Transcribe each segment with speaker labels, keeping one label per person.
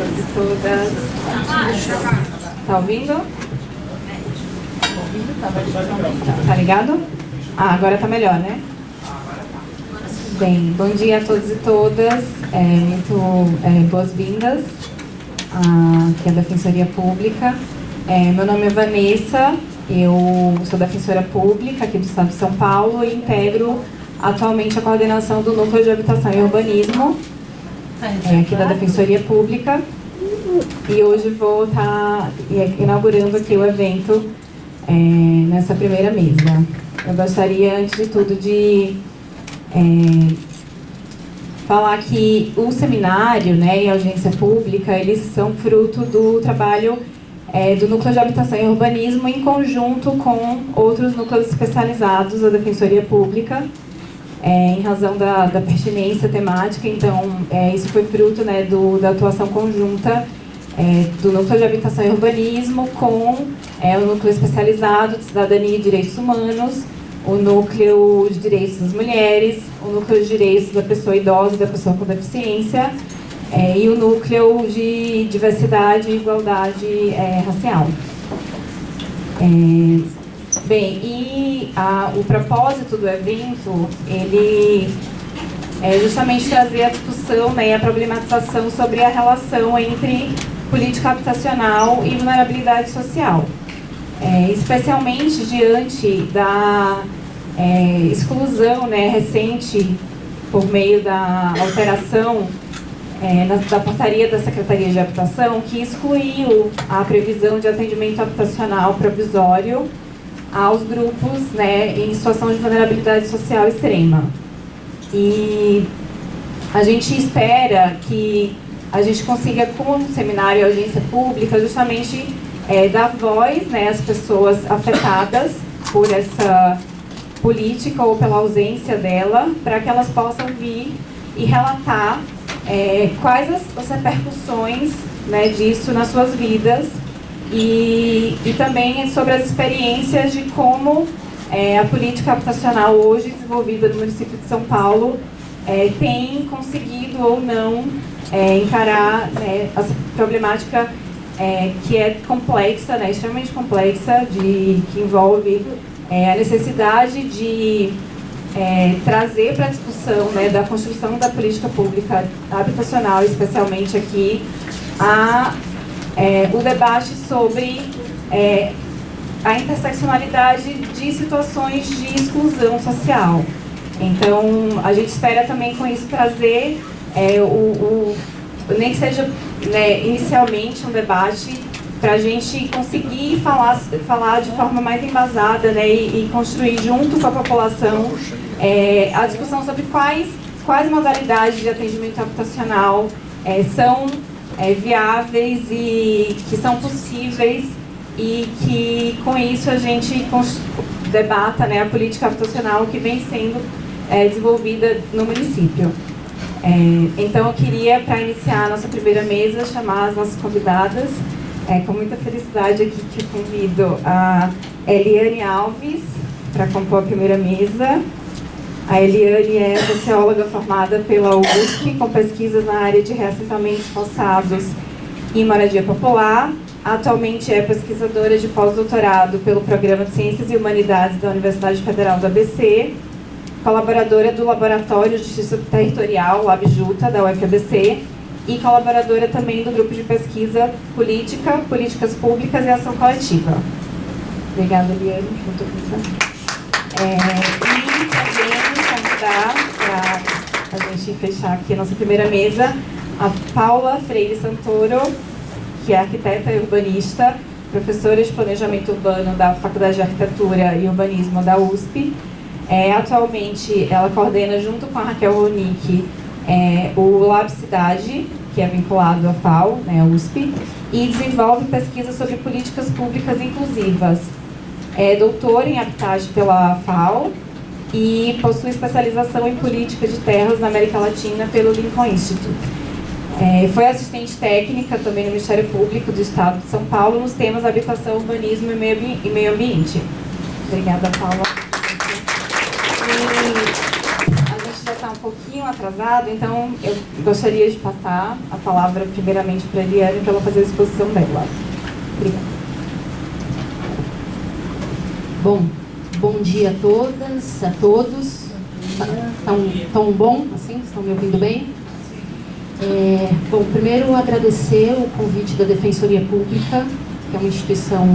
Speaker 1: todos e todas. Tá ouvindo? Tá ligado? Ah, agora tá melhor, né? Bem, bom dia a todos e todas. Boas-vindas aqui à Defensoria Pública. Meu nome é Vanessa, eu sou defensora pública aqui do Estado de São Paulo e integro atualmente a coordenação do Núcleo de Habitação e Urbanismo aqui da Defensoria Pública. E hoje vou estar inaugurando aqui o evento nessa primeira mesa. Eu gostaria, antes de tudo, de falar que o seminário, e a audiência pública, eles são fruto do trabalho do Núcleo de Habitação e Urbanismo em conjunto com outros núcleos especializados da Defensoria Pública, em razão da pertinência temática. Então, isso foi fruto da atuação conjunta do Núcleo de Habitação e Urbanismo com o Núcleo Especializado de Cidadania e Direitos Humanos, o Núcleo de Direitos das Mulheres, o Núcleo de Direitos da Pessoa Idosa e da Pessoa com Deficiência, e o Núcleo de Diversidade e Igualdade Racial. O propósito do evento, ele é justamente trazer a discussão e a problematização sobre a relação entre política habitacional e vulnerabilidade social. Especialmente diante da exclusão recente, por meio da alteração da portaria da Secretaria de Habitação, que excluiu a previsão de atendimento habitacional provisório aos grupos em situação de vulnerabilidade social extrema. E a gente espera que a gente consiga, com o seminário e a audiência pública, justamente dar voz às pessoas afetadas por essa política ou pela ausência dela, para que elas possam vir e relatar quais as repercussões disso nas suas vidas e também sobre as experiências de como a política habitacional hoje desenvolvida no município de São Paulo tem conseguido ou não encarar essa problemática que é complexa, extremamente complexa, que envolve a necessidade de trazer para a discussão da construção da política pública habitacional, especialmente aqui, o debate sobre a interseccionalidade de situações de exclusão social. Então, a gente espera também com isso trazer nem que seja inicialmente um debate para a gente conseguir falar de forma mais embasada e construir junto com a população a discussão sobre quais modalidades de atendimento habitacional são viáveis e que são possíveis, e que com isso a gente debata a política habitacional que vem sendo desenvolvida no município. Então eu queria, para iniciar a nossa primeira mesa, chamar as nossas convidadas. Com muita felicidade aqui que eu convido a Eliane Alves para compor a primeira mesa. A Eliane é socióloga formada pela USP, com pesquisas na área de reassentamentos forçados e moradia popular. Atualmente é pesquisadora de pós-doutorado pelo Programa de Ciências e Humanidades da Universidade Federal do ABC, colaboradora do Laboratório de Justiça Territorial, LabJuta, da UFABC, e colaboradora também do Grupo de Pesquisa Política, Políticas Públicas e Ação Coletiva. Obrigada, Eliane, por tua presença. E também convidar, para a gente fechar aqui a nossa primeira mesa, a Paula Freire Santoro, que é arquiteta e urbanista, professora de Planejamento Urbano da Faculdade de Arquitetura e Urbanismo da USP. Atualmente, ela coordena, junto com a Raquel Ronick, o Lab Cidade, que é vinculado à FAO, a USP, e desenvolve pesquisa sobre políticas públicas inclusivas. É doutora em Habitat pela FAO e possui especialização em política de terras na América Latina pelo Lincoln Institute. Foi assistente técnica também no Ministério Público do Estado de São Paulo nos temas habitação, urbanismo e meio ambiente. Obrigada, Paula. A gente já está um pouquinho pouquinho atrasado, então eu gostaria de passar a palavra primeiramente para a Eliane, para ela fazer a exposição dela. Obrigada.
Speaker 2: Bom dia a todas, a todos. Tão bom, assim? Estão me ouvindo bem? Bom, primeiro agradecer o convite da Defensoria Pública, que é uma instituição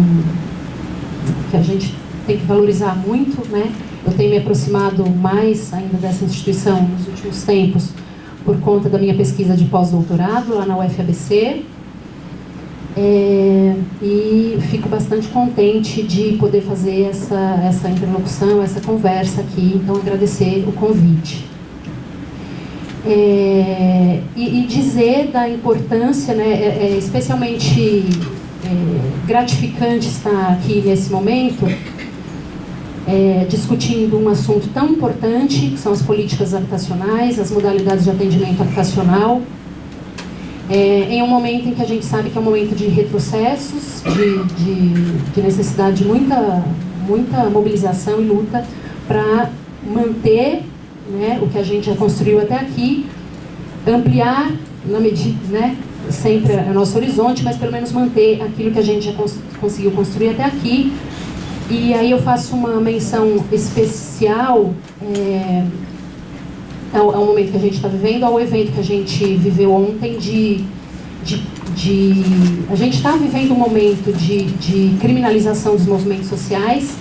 Speaker 2: que a gente tem que valorizar muito, né? Eu tenho me aproximado mais ainda dessa instituição nos últimos tempos por conta da minha pesquisa de pós-doutorado lá na UFABC. E fico bastante contente de poder fazer essa interlocução, essa conversa aqui, então agradecer o convite. E dizer da importância, né, especialmente gratificante estar aqui nesse momento, discutindo um assunto tão importante, que são as políticas habitacionais, as modalidades de atendimento habitacional, em um momento em que a gente sabe que é um momento de retrocessos, de necessidade de muita mobilização e luta para manter, né, o que a gente já construiu até aqui, ampliar na medida, né, sempre é nosso horizonte, mas pelo menos manter aquilo que a gente já conseguiu construir até aqui. E aí eu faço uma menção especial ao momento que a gente está vivendo, ao evento que a gente viveu ontem a gente está vivendo um momento de criminalização dos movimentos sociais.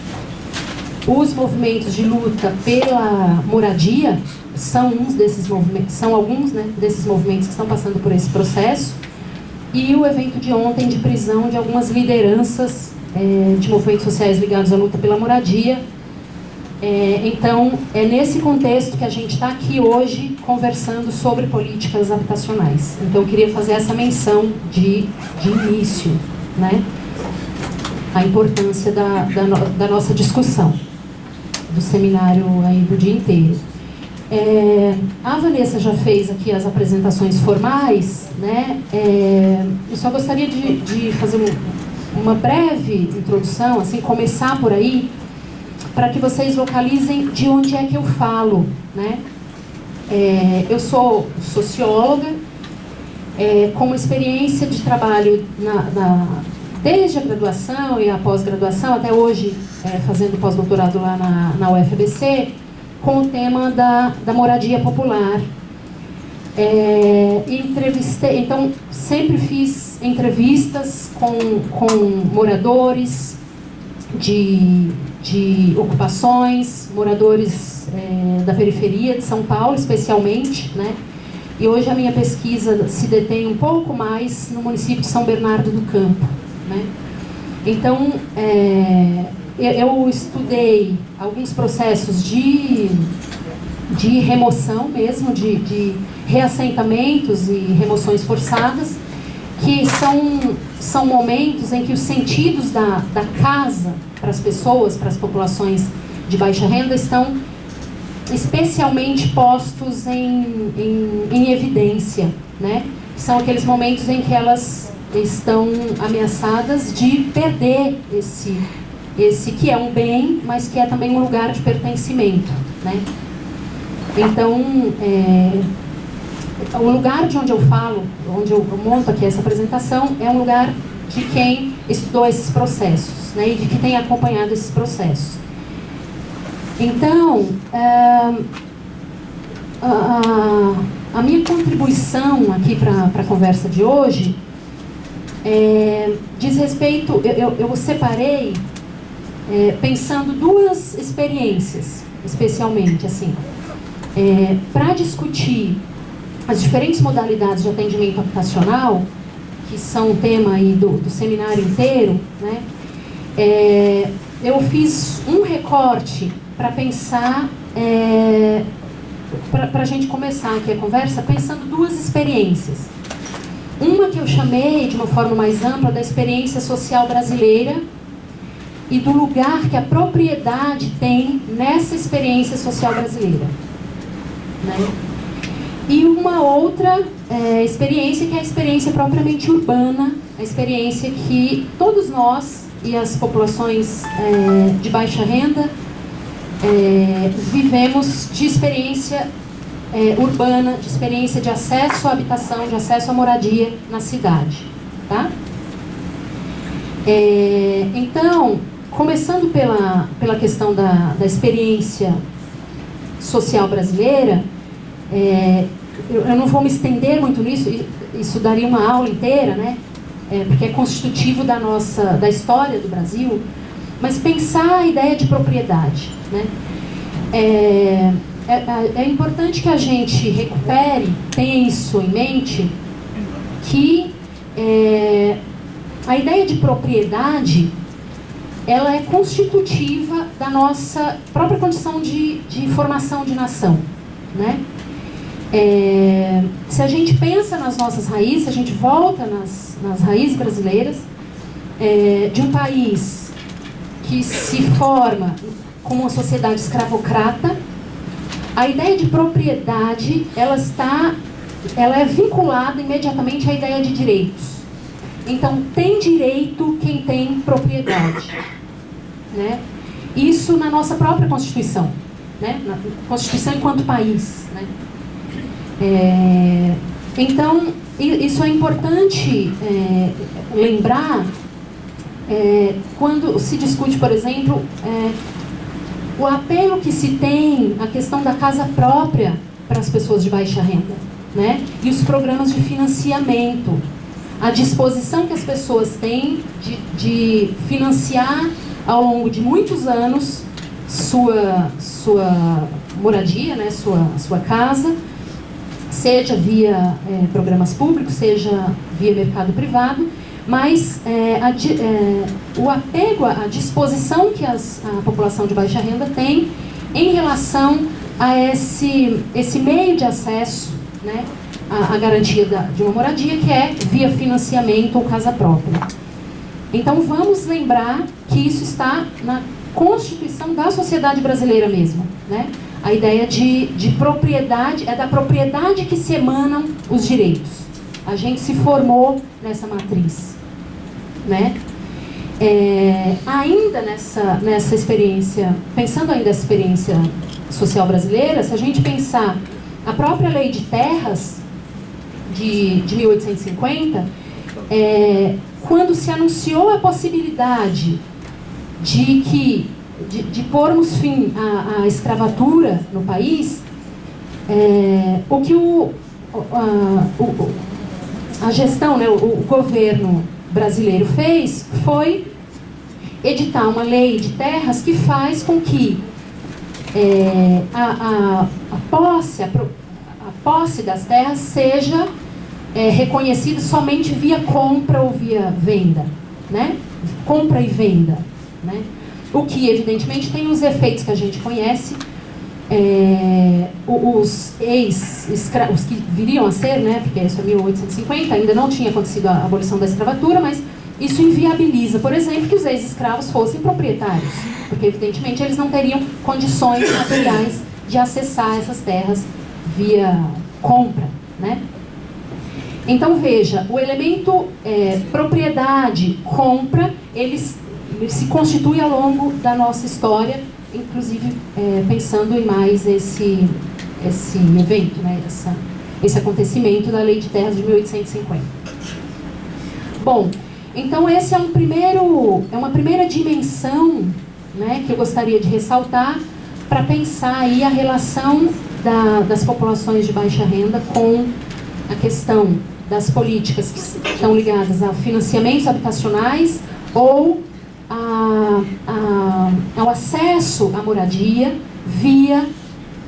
Speaker 2: Os movimentos de luta pela moradia são alguns, né, desses movimentos que estão passando por esse processo. E o evento de ontem de prisão de algumas lideranças de movimentos sociais ligados à luta pela moradia. Então, é nesse contexto que a gente está aqui hoje conversando sobre políticas habitacionais. Então, eu queria fazer essa menção de início, né? A importância da nossa discussão, do seminário aí do dia inteiro. A Vanessa já fez aqui as apresentações formais, né? Eu só gostaria de fazer uma breve introdução, assim, começar por aí, para que vocês localizem de onde é que eu falo, né? Eu sou socióloga, com experiência de trabalho desde a graduação e a pós-graduação, até hoje fazendo pós-doutorado lá na UFABC, com o tema da moradia popular. Então, sempre fiz entrevistas com moradores de ocupações, moradores da periferia de São Paulo, especialmente, né? E hoje a minha pesquisa se detém um pouco mais no município de São Bernardo do Campo, né? Então, eu estudei alguns processos de remoção mesmo, de reassentamentos e remoções forçadas, que são momentos em que os sentidos da casa para as pessoas, para as populações de baixa renda, estão especialmente postos em evidência, né? São aqueles momentos em que elas estão ameaçadas de perder esse que é um bem, mas que é também um lugar de pertencimento, né? Então, o lugar de onde eu falo, onde eu monto aqui essa apresentação, é um lugar de quem estudou esses processos, né, e de quem tem acompanhado esses processos. Então, a minha contribuição aqui para a conversa de hoje diz respeito, eu separei pensando duas experiências, especialmente, assim, para discutir as diferentes modalidades de atendimento habitacional, que são o tema aí do seminário inteiro, né? Eu fiz um recorte para pensar, para a gente começar aqui a conversa, pensando duas experiências. Uma que eu chamei, de uma forma mais ampla, da experiência social brasileira e do lugar que a propriedade tem nessa experiência social brasileira, né? E uma outra experiência, que é a experiência propriamente urbana, a experiência que todos nós e as populações de baixa renda vivemos de experiência urbana, de experiência de acesso à habitação, de acesso à moradia na cidade, tá? Então, começando pela questão da experiência social brasileira, eu não vou me estender muito nisso, isso daria uma aula inteira, né? Porque é constitutivo da história do Brasil, mas pensar a ideia de propriedade, né? É importante que a gente recupere, tenha isso em mente, que a ideia de propriedade, ela é constitutiva da nossa própria condição de formação de nação, né? Se a gente pensa nas nossas raízes, se a gente volta nas raízes brasileiras, de um país que se forma como uma sociedade escravocrata, a ideia de propriedade, ela é vinculada imediatamente à ideia de direitos. Então, tem direito quem tem propriedade, né? Isso na nossa própria Constituição, né? Na Constituição enquanto país, né? Então, isso é importante lembrar quando se discute, por exemplo, o apelo que se tem à questão da casa própria para as pessoas de baixa renda, né? E os programas de financiamento, a disposição que as pessoas têm de financiar ao longo de muitos anos sua moradia, né? Sua casa, seja via programas públicos, seja via mercado privado, mas o apego, a disposição que a população de baixa renda tem em relação a esse meio de acesso, né, à garantia de uma moradia, que é via financiamento ou casa própria. Então vamos lembrar que isso está na Constituição da sociedade brasileira mesmo, né? A ideia de propriedade, é da propriedade que se emanam os direitos. A gente se formou nessa matriz, né? Ainda nessa experiência, pensando ainda nessa experiência social brasileira, se a gente pensar a própria Lei de Terras de 1850, quando se anunciou a possibilidade de pormos fim à escravatura no país, o que a gestão, né, o governo brasileiro fez foi editar uma lei de terras que faz com que a posse das terras seja reconhecida somente via compra ou via venda, né? Compra e venda, né? O que, evidentemente, tem os efeitos que a gente conhece. Os que viriam a ser, né, porque isso é 1850, ainda não tinha acontecido a abolição da escravatura, mas isso inviabiliza, por exemplo, que os ex-escravos fossem proprietários, porque, evidentemente, eles não teriam condições materiais de acessar essas terras via compra, né? Então, veja, o elemento propriedade, compra, ele se constitui ao longo da nossa história, inclusive pensando em mais esse evento, né, esse acontecimento da Lei de Terras de 1850. Bom, então esse é uma primeira dimensão, né, que eu gostaria de ressaltar para pensar aí a relação das populações de baixa renda com a questão das políticas que estão ligadas a financiamentos habitacionais ou ao acesso à moradia via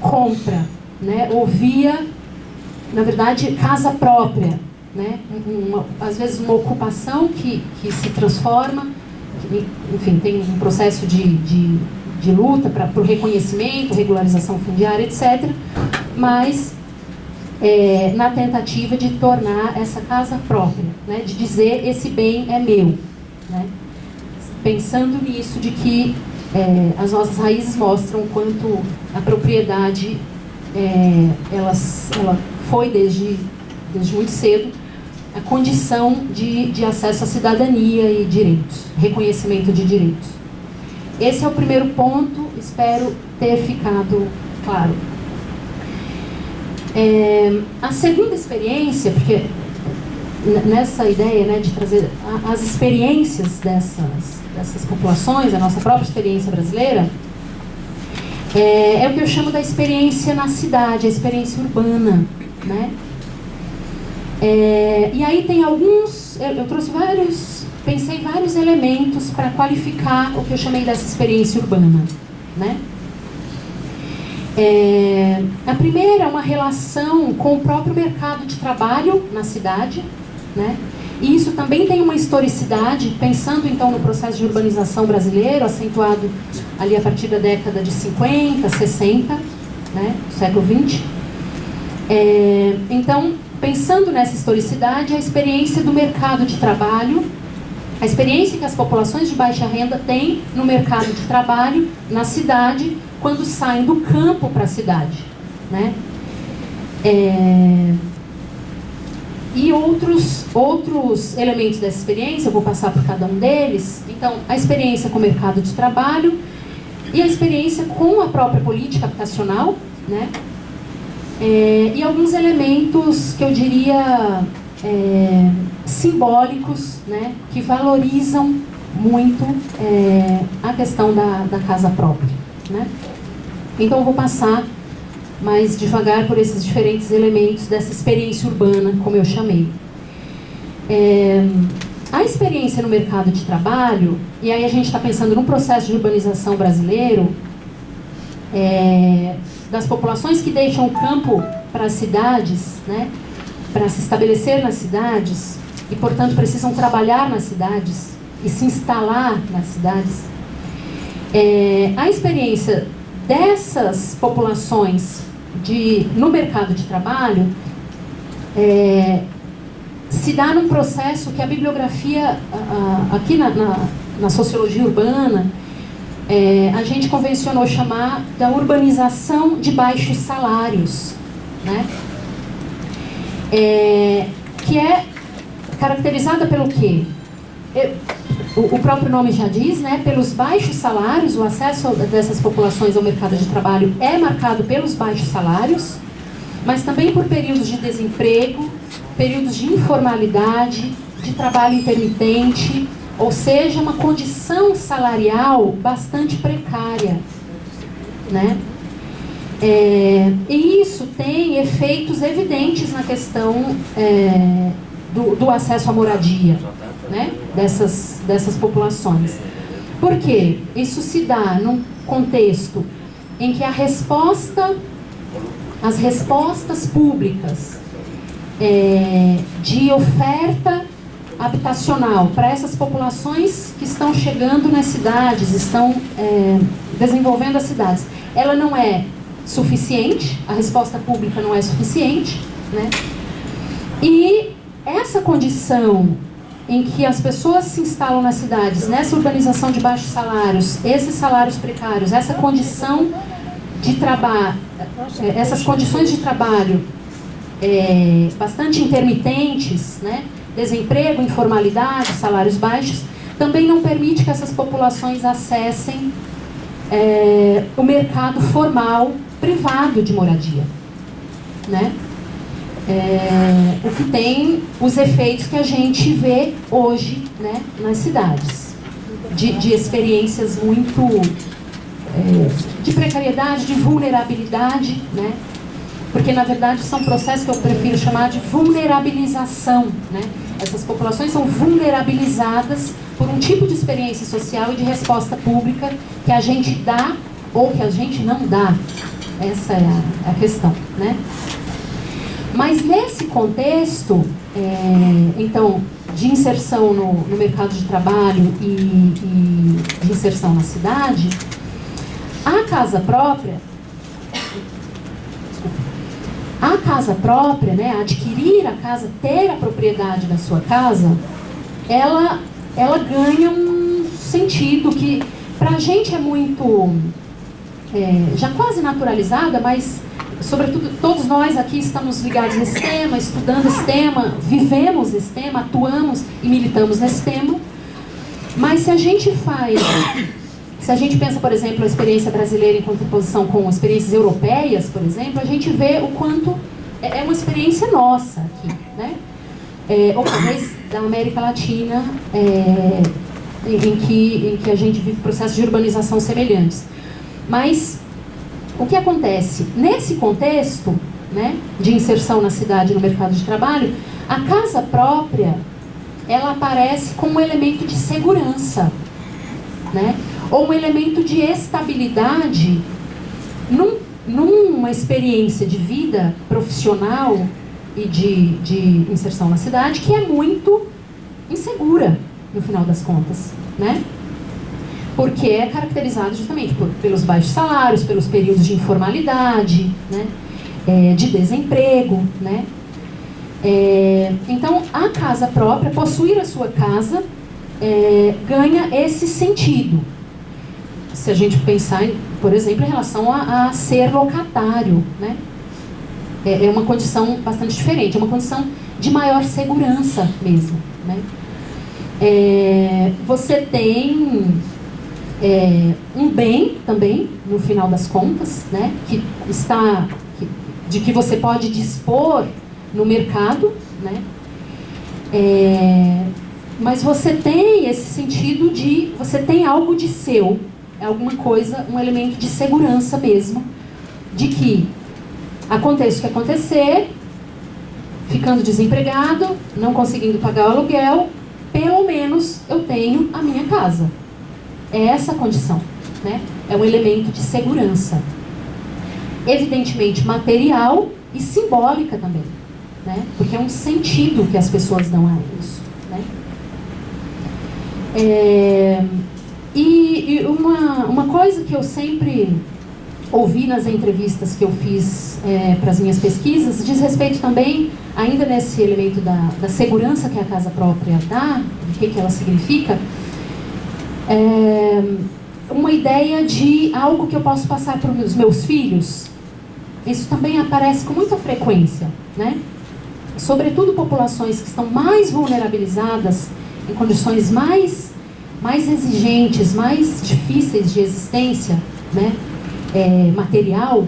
Speaker 2: compra, né? Ou via, na verdade, casa própria, né? Às vezes uma ocupação que se transforma, enfim, tem um processo de luta para o reconhecimento, regularização fundiária, etc. Mas na tentativa de tornar essa casa própria, né? De dizer esse bem é meu, né? Pensando nisso de que as nossas raízes mostram o quanto a propriedade ela foi desde muito cedo a condição de acesso à cidadania e direitos, reconhecimento de direitos. Esse é o primeiro ponto, espero ter ficado claro. A segunda experiência, porque nessa ideia, né, de trazer as experiências dessas populações, a nossa própria experiência brasileira, é o que eu chamo da experiência na cidade, a experiência urbana, né? E aí tem alguns, eu trouxe pensei vários elementos para qualificar o que eu chamei dessa experiência urbana, né? A primeira é uma relação com o próprio mercado de trabalho na cidade, né? E isso também tem uma historicidade, pensando então no processo de urbanização brasileiro, acentuado ali a partir da década de 50, 60, né, do século 20. Então, pensando nessa historicidade, a experiência do mercado de trabalho, a experiência que as populações de baixa renda têm no mercado de trabalho, na cidade, quando saem do campo para a cidade, né? E outros elementos dessa experiência, eu vou passar por cada um deles. Então, a experiência com o mercado de trabalho e a experiência com a própria política habitacional, né? E alguns elementos que eu diria simbólicos, né? Que valorizam muito a questão da casa própria, né? Então, eu vou passar mais devagar por esses diferentes elementos dessa experiência urbana, como eu chamei. A experiência no mercado de trabalho, e aí a gente está pensando no processo de urbanização brasileiro, das populações que deixam o campo para as cidades, né, para se estabelecer nas cidades, e portanto precisam trabalhar nas cidades e se instalar nas cidades. A experiência dessas populações no mercado de trabalho se dá num processo que a bibliografia, aqui na sociologia urbana, a gente convencionou chamar da urbanização de baixos salários, né? Que é caracterizada pelo quê? O próprio nome já diz, né? Pelos baixos salários. O acesso dessas populações ao mercado de trabalho é marcado pelos baixos salários, mas também por períodos de desemprego, períodos de informalidade, de trabalho intermitente, ou seja, uma condição salarial bastante precária, né? E isso tem efeitos evidentes na questão do acesso à moradia, né, dessas populações. Por quê? Isso se dá num contexto em que as respostas públicas de oferta habitacional para essas populações que estão chegando nas cidades, estão desenvolvendo as cidades, ela não é suficiente, a resposta pública não é suficiente, né? E essa condição em que as pessoas se instalam nas cidades, nessa urbanização de baixos salários, esses salários precários, essa condição de trabalho, essas condições de trabalho bastante intermitentes, né? Desemprego, informalidade, salários baixos, também não permite que essas populações acessem o mercado formal privado de moradia, né? O que tem os efeitos que a gente vê hoje, né, nas cidades, de experiências muito de precariedade, de vulnerabilidade, né? Porque na verdade são processos que eu prefiro chamar de vulnerabilização, né? Essas populações são vulnerabilizadas por um tipo de experiência social e de resposta pública que a gente dá ou que a gente não dá. Essa é a questão, né? Mas nesse contexto, então, de inserção no mercado de trabalho e de inserção na cidade, a casa própria, né, adquirir a casa, ter a propriedade da sua casa, ela ganha um sentido que para a gente é muito, já quase naturalizada, mas sobretudo todos nós aqui estamos ligados nesse tema, estudando esse tema, vivemos esse tema, atuamos e militamos nesse tema. Mas se a gente pensa, por exemplo, a experiência brasileira em contraposição com experiências europeias, por exemplo, a gente vê o quanto é uma experiência nossa aqui, né? Ou talvez da América Latina, em que a gente vive processos de urbanização semelhantes. Mas o que acontece? Nesse contexto, né, de inserção na cidade, no mercado de trabalho, a casa própria, ela aparece como um elemento de segurança, né? Ou um elemento de estabilidade numa experiência de vida profissional e de inserção na cidade que é muito insegura, no final das contas, né? Porque é caracterizado justamente pelos baixos salários, pelos períodos de informalidade, né? De desemprego, né? Então, a casa própria, possuir a sua casa, ganha esse sentido. Se a gente pensar, por exemplo, em relação a ser locatário, né? É uma condição bastante diferente, é uma condição de maior segurança mesmo, né? Você tem um bem também, no final das contas, né? De que você pode dispor no mercado, né? Mas você tem esse sentido de, você tem algo de seu, alguma coisa, um elemento de segurança mesmo, de que aconteça o que acontecer, ficando desempregado, não conseguindo pagar o aluguel, pelo menos eu tenho a minha casa. É essa a condição, né? É um elemento de segurança. Evidentemente material e simbólica também, né? Porque é um sentido que as pessoas dão a isso, né? E uma coisa que eu sempre ouvi nas entrevistas que eu fiz para as minhas pesquisas diz respeito também, ainda nesse elemento da segurança que a casa própria dá, o que ela significa, uma ideia de algo que eu posso passar para os meus filhos. Isso também aparece com muita frequência, né? Sobretudo populações que estão mais vulnerabilizadas, em condições mais exigentes, mais difíceis de existência, né? Material.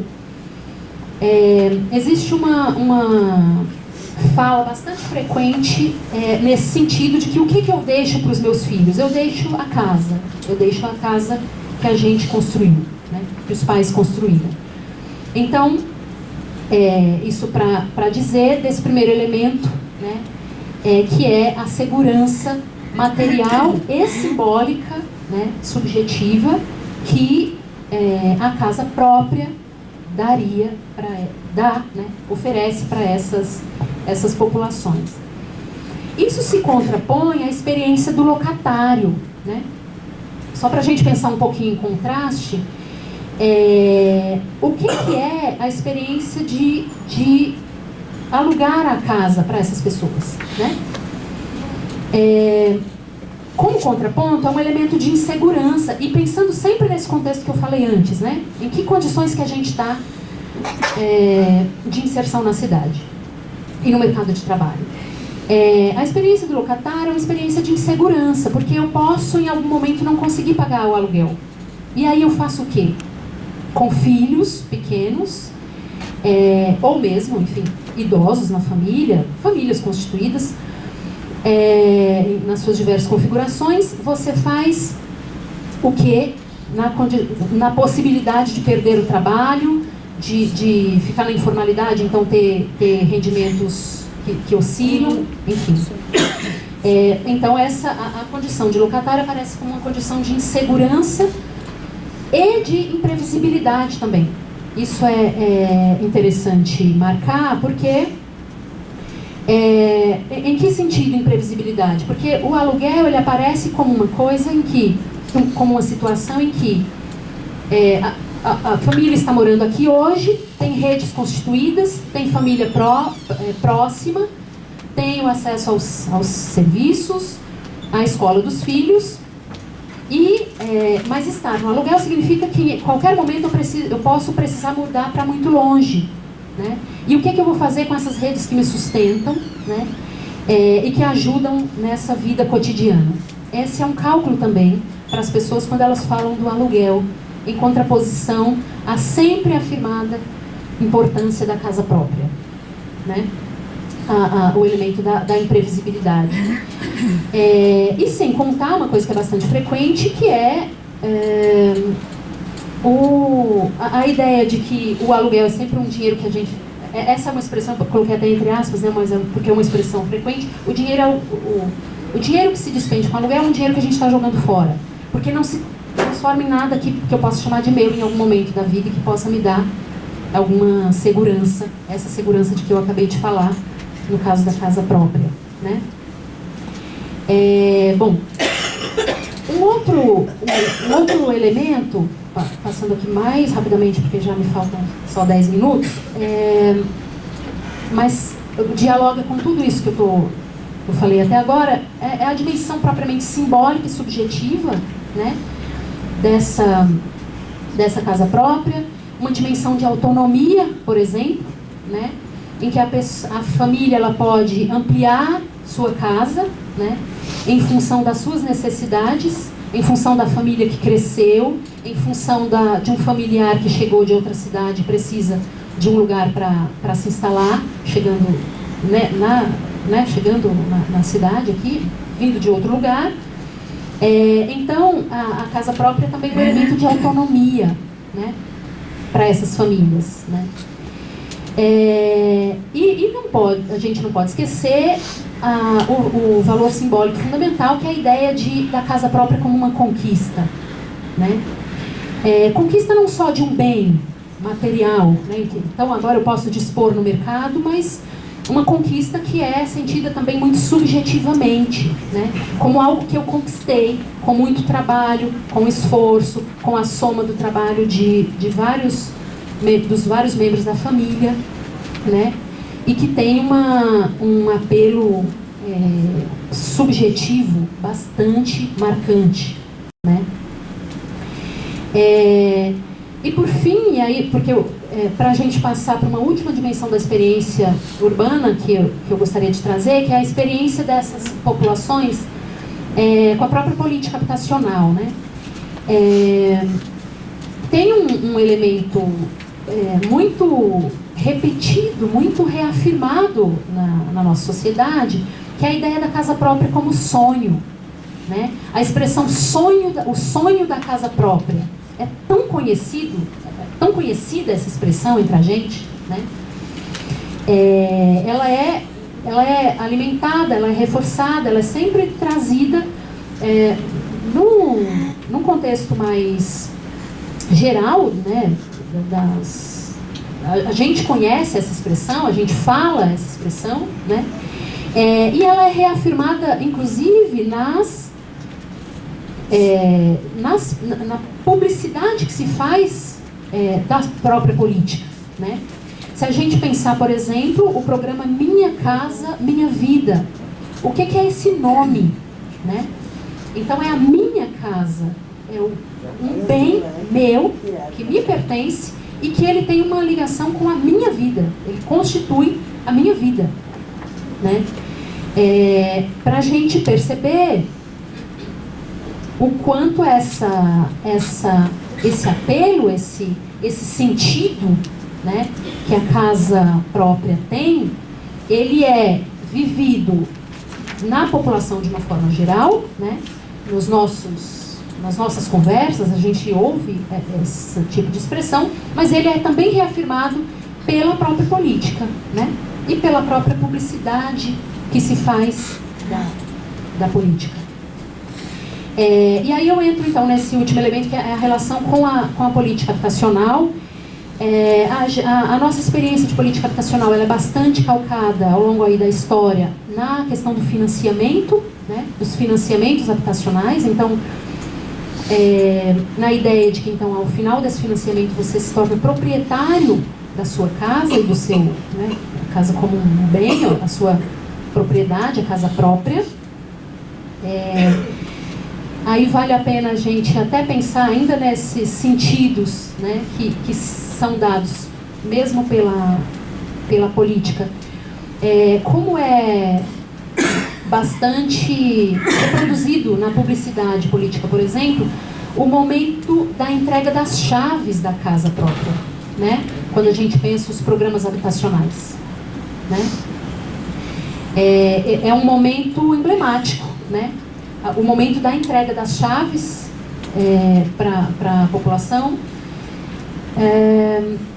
Speaker 2: Existe uma fala bastante frequente nesse sentido de que o que eu deixo para os meus filhos? Eu deixo a casa que a gente construiu, né? Que os pais construíram. Então, isso para dizer desse primeiro elemento, né? Que é a segurança material e simbólica, né? Subjetiva, que a casa própria né? Oferece para essas populações. Isso se contrapõe à experiência do locatário, né? Só para a gente pensar um pouquinho em contraste, o que é a experiência de alugar a casa para essas pessoas, né? Como contraponto, é um elemento de insegurança, e pensando sempre nesse contexto que eu falei antes, né? Em que condições que a gente está de inserção na cidade e no mercado de trabalho. A experiência do locatário é uma experiência de insegurança, porque eu posso, em algum momento, não conseguir pagar o aluguel. E aí eu faço o quê? Com filhos pequenos, ou mesmo, enfim, idosos na família, famílias constituídas, nas suas diversas configurações, você faz o quê? Na possibilidade de perder o trabalho, de ficar na informalidade, então ter rendimentos que oscilam, enfim. Então a condição de locatário aparece como uma condição de insegurança e de imprevisibilidade também. Isso é interessante marcar, porque em que sentido imprevisibilidade? Porque o aluguel, ele aparece como uma coisa como uma situação em que a família está morando aqui hoje, tem redes constituídas, tem família próxima, tem o acesso aos serviços, à escola dos filhos, mas estar no aluguel significa que em qualquer momento eu posso precisar mudar para muito longe, né? E o que eu vou fazer com essas redes que me sustentam, né? E que ajudam nessa vida cotidiana? Esse é um cálculo também para as pessoas quando elas falam do aluguel, em contraposição à sempre afirmada importância da casa própria. né? O elemento da imprevisibilidade. E sem contar uma coisa que é bastante frequente, que é a ideia de que o aluguel é sempre um dinheiro que a gente... Essa é uma expressão que eu coloquei até entre aspas, né, mas porque é uma expressão frequente. O dinheiro o dinheiro que se despende com aluguel é um dinheiro que a gente está jogando fora, porque não se transforma em nada que eu possa chamar de meu em algum momento da vida e que possa me dar alguma segurança, essa segurança de que eu acabei de falar, no caso da casa própria, né? Bom, um outro elemento, passando aqui mais rapidamente, porque já me faltam só 10 minutos, mas dialoga com tudo isso que eu falei até agora, é a dimensão propriamente simbólica e subjetiva, né, dessa casa própria, uma dimensão de autonomia, por exemplo, né, em que a família ela pode ampliar sua casa, né, em função das suas necessidades, em função da família que cresceu, em função de um familiar que chegou de outra cidade e precisa de um lugar para se instalar, chegando, né, chegando na cidade aqui, vindo de outro lugar. Então, a casa própria é também um elemento de autonomia, né, para essas famílias, né. E a gente não pode esquecer o valor simbólico fundamental, que é a ideia da casa própria como uma conquista, né? Conquista não só de um bem material, né? Então agora eu posso dispor no mercado, mas uma conquista que é sentida também muito subjetivamente, né? Como algo que eu conquistei com muito trabalho, com esforço, com a soma do trabalho dos vários membros da família, né? E que tem um apelo subjetivo bastante marcante, né? E por fim, porque para a gente passar para uma última dimensão da experiência urbana que eu gostaria de trazer, que é a experiência dessas populações com a própria política habitacional, né? Tem um elemento muito repetido, muito reafirmado na nossa sociedade, que é a ideia da casa própria como sonho, né? A expressão o sonho da casa própria é tão conhecida essa expressão entre a gente, né? Ela é alimentada, ela é reforçada, ela é sempre trazida num contexto mais geral, né? A gente conhece essa expressão, a gente fala essa expressão, né? E ela é reafirmada, inclusive, na publicidade que se faz da própria política, né? Se a gente pensar, por exemplo, o programa Minha Casa, Minha Vida, o que é esse nome, né? Então é a minha casa, um bem meu, que me pertence, e que ele tem uma ligação com a minha vida, ele constitui a minha vida, né? Para a gente perceber o quanto esse apelo, esse sentido, né, que a casa própria tem, ele é vivido na população de uma forma geral, né? Nas nossas conversas a gente ouve esse tipo de expressão, mas ele é também reafirmado pela própria política, né? E pela própria publicidade que se faz da política. E aí eu entro então nesse último elemento, que é a relação com a política habitacional. A nossa experiência de política habitacional ela é bastante calcada ao longo aí da história na questão do financiamento, né, dos financiamentos habitacionais. Então, na ideia de que então ao final desse financiamento você se torna proprietário da sua casa e do seu, né, a casa como um bem, a sua propriedade, a casa própria. Aí vale a pena a gente até pensar ainda nesses sentidos, né, que são dados mesmo pela política. Como é bastante reproduzido na publicidade política, por exemplo, o momento da entrega das chaves da casa própria, né? Quando a gente pensa os programas habitacionais. né? É um momento emblemático, né? O momento da entrega das chaves para a população.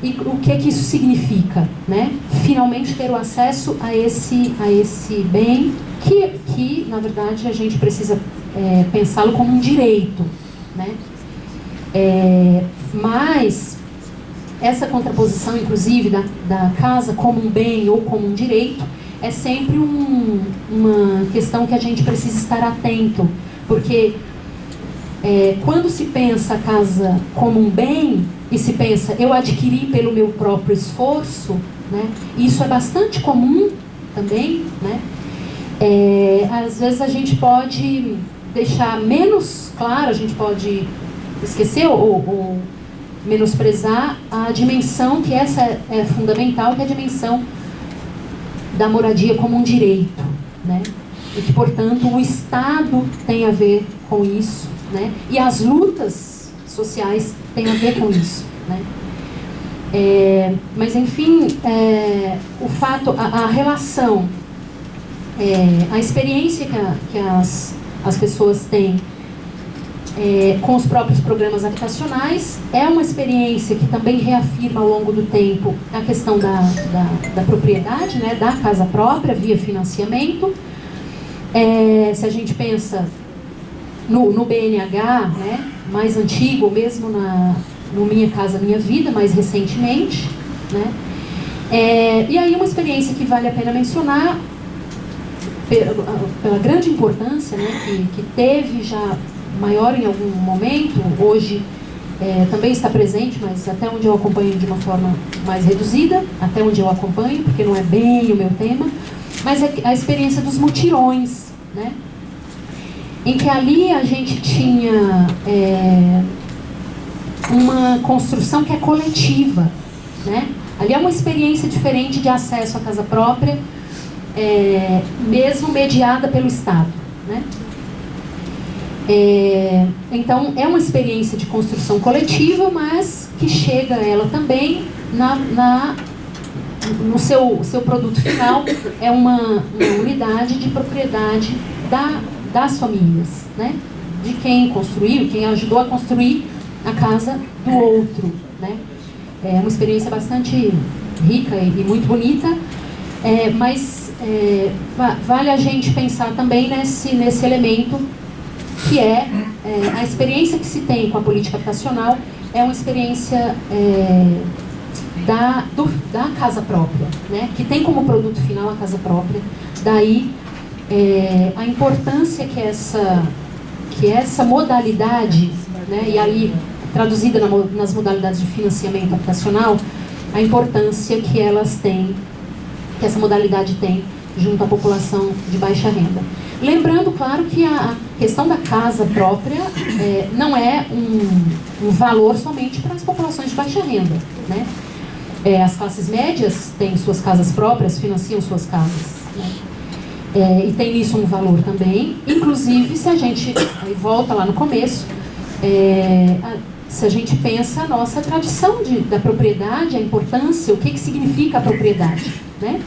Speaker 2: E o que isso significa, né? Finalmente ter o acesso a esse bem que na verdade a gente precisa pensá-lo como um direito, né? Mas essa contraposição, inclusive, da casa como um bem ou como um direito, é sempre uma questão que a gente precisa estar atento, porque quando se pensa a casa como um bem, e se pensa, eu adquiri pelo meu próprio esforço, né? Isso é bastante comum também, né? Às vezes a gente pode deixar menos claro, a gente pode esquecer ou menosprezar a dimensão, que essa é fundamental, que é a dimensão da moradia como um direito, né? E que, portanto, o Estado tem a ver com isso, né? E as lutas sociais têm a ver com isso, né? Mas, enfim, o fato, a relação, a experiência que as pessoas têm com os próprios programas habitacionais é uma experiência que também reafirma ao longo do tempo a questão da propriedade, né, da casa própria via financiamento. Se a gente pensa no BNH, né, mais antigo, ou mesmo no Minha Casa Minha Vida, mais recentemente, né, e aí uma experiência que vale a pena mencionar pela grande importância, né, que teve já maior em algum momento, hoje também está presente, mas até onde eu acompanho de uma forma mais reduzida, até onde eu acompanho, porque não é bem o meu tema, mas é a experiência dos mutirões, né? Em que ali a gente tinha uma construção que é coletiva, né? Ali é uma experiência diferente de acesso à casa própria, mesmo mediada pelo Estado, né? Então, é uma experiência de construção coletiva, mas que chega ela também no seu produto final, é uma unidade de propriedade das famílias, né? De quem construiu, quem ajudou a construir a casa do outro, né? É uma experiência bastante rica e muito bonita, mas vale a gente pensar também nesse elemento que a experiência que se tem com a política habitacional é uma experiência da casa própria, né? Que tem como produto final a casa própria. Daí a importância que essa modalidade, né? E aí traduzida nas modalidades de financiamento habitacional, a importância que essa modalidade tem junto à população de baixa renda. Lembrando, claro, que a questão da casa própria não é um valor somente para as populações de baixa renda, né? As classes médias têm suas casas próprias, financiam suas casas, né? E tem nisso um valor também. Inclusive, se a gente volta lá no começo, se a gente pensa a nossa tradição da propriedade, a importância, o que significa a propriedade, né?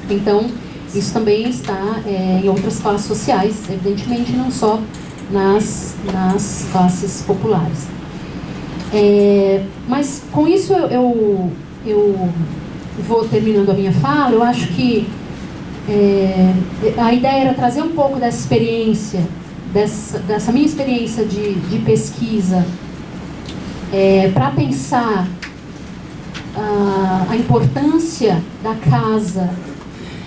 Speaker 2: Então, isso também está em outras classes sociais, evidentemente não só nas classes populares. Mas com isso eu vou terminando a minha fala. Eu acho que a ideia era trazer um pouco dessa experiência, dessa minha experiência de pesquisa, para pensar a importância da casa,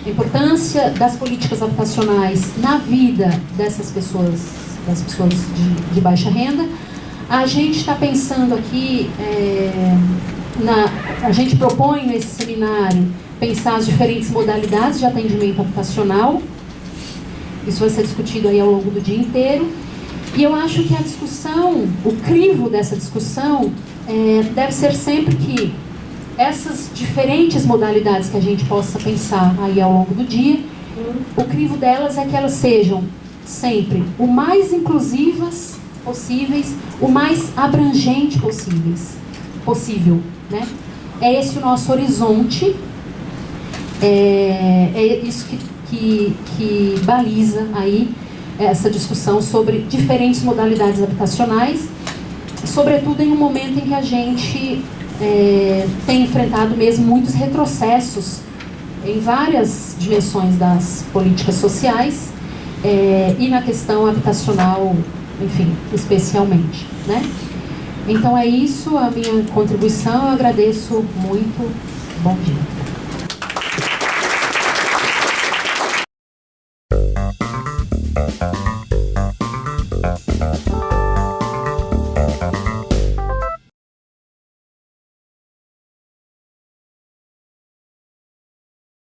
Speaker 2: a importância das políticas habitacionais na vida dessas pessoas, das pessoas de baixa renda. A gente está pensando aqui, a gente propõe nesse seminário pensar as diferentes modalidades de atendimento habitacional. Isso vai ser discutido aí ao longo do dia inteiro. E eu acho que a discussão, o crivo dessa discussão, deve ser sempre que essas diferentes modalidades que a gente possa pensar aí ao longo do dia, o crivo delas é que elas sejam sempre o mais inclusivas possíveis, o mais abrangente possível, né? É esse o nosso horizonte, É isso que baliza aí essa discussão sobre diferentes modalidades habitacionais, sobretudo em um momento em que a gente tem enfrentado mesmo muitos retrocessos em várias dimensões das políticas sociais e na questão habitacional, enfim, especialmente, né? Então é isso a minha contribuição, eu agradeço muito, bom dia.